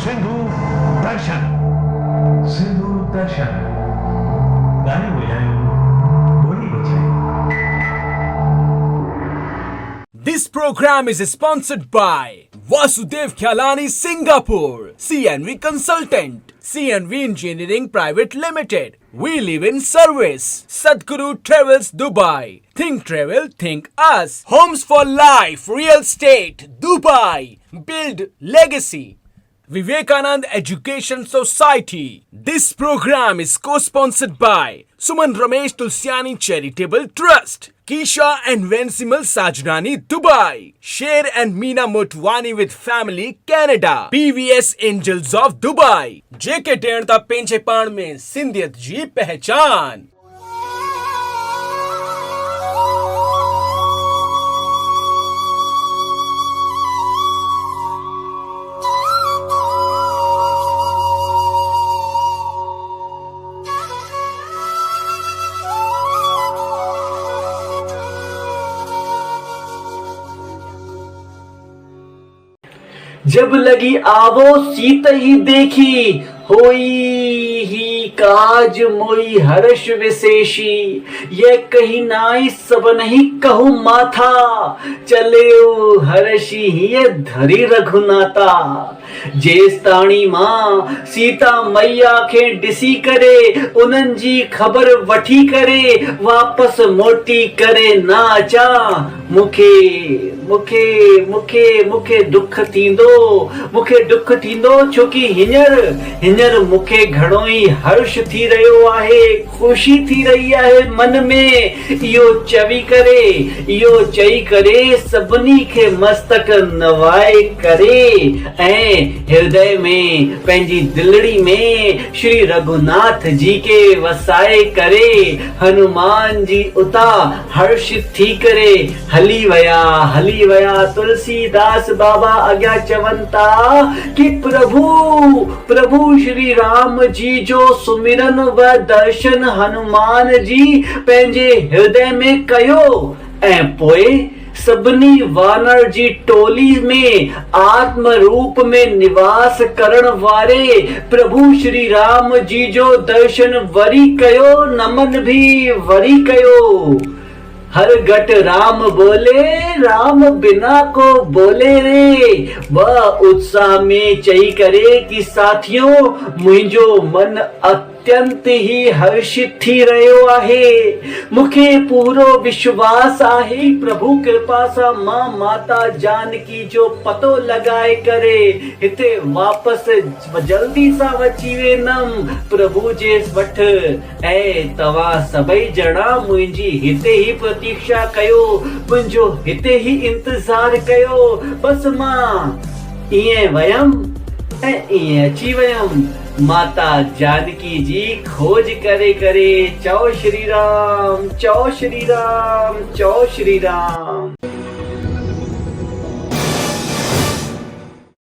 सिंधु दर्शन सिंधु दर्शन गाने बजायो बोली बजाई। This program is sponsored by Vasudev Khyalani Singapore, CNV Consultant, CNV Engineering Private Limited. We live in service. Sadhguru Travels Dubai. Think travel, think us. Homes for life, real estate, Dubai. Build legacy. Vivekanand Education Society. This program is co-sponsored by Suman Ramesh Tulsiani Charitable Trust, Kisha and Vensimal Sajnani Dubai, Sher and Meena Motwani with Family Canada, PVS Angels of Dubai, JK टेणता पेंचेपाण में सिंधियत जी पहचान। जब लगी आवो सीत ही देखी, होई ही काज मोई हर्ष विशेषी। ये कही नाई सब नहीं कहू माथा, चले हर्षी ही धरी रघुनाथा। जेस्ताणी मां सीता मैया खे डिसी करे, उन्हनि जी खबर वठी करे, वापस मोटी करे ना अचा। मुखे मुखे मुखे मुखे दुख थींदो, मुखे दुख थींदो छोकी हींअर मुखे घणो ई हर्ष थी रहियो आहे, ख़ुशी थी रही आहे मन में। इहो चई करे सभिनी खे मस्तक नवाए करे ऐं हृदय में पंहिंजी दिलड़ी में श्री रघुनाथ जी के वसाए करे। हनुमान जी उता हर्षित थी करे हली वया। तुलसीदास बाबा अॻियां चवनि था कि प्रभु श्री राम जी जो सुमिरन व दर्शन हनुमान जी पंहिंजे हृदय में कयो ऐं पोइ सभिनी वानर जी टोली में आत्म रूप में निवास करण वारे प्रभु श्री राम जी जो दर्शन वरी कयो, नमन भी वरी कयो। हर घट राम बोले, राम बिना को बोले रे। वह उत्साह में चई करे कि साथियों मुझो मन अत्यंत ही हर्षित थी रहियो आहे। मुखे पूरो विश्वास आहे प्रभु कृपा सां मां माता जानकी जो पतो लगाए करे हिते वापस जल्दी सां अची वेंदमि प्रभु जे वठ। ऐं तव्हां सभई ॼणा मुंहिंजी हिते ही प्रतीक्षा कयो, मुंहिंजो हिते ही इंतजार कयो। बस मां ईअं वयमि ऐं ईअं अची वयमि। माता जानकी जी खोज करे करे चओ श्री राम, चओ श्री राम, चओ श्री राम।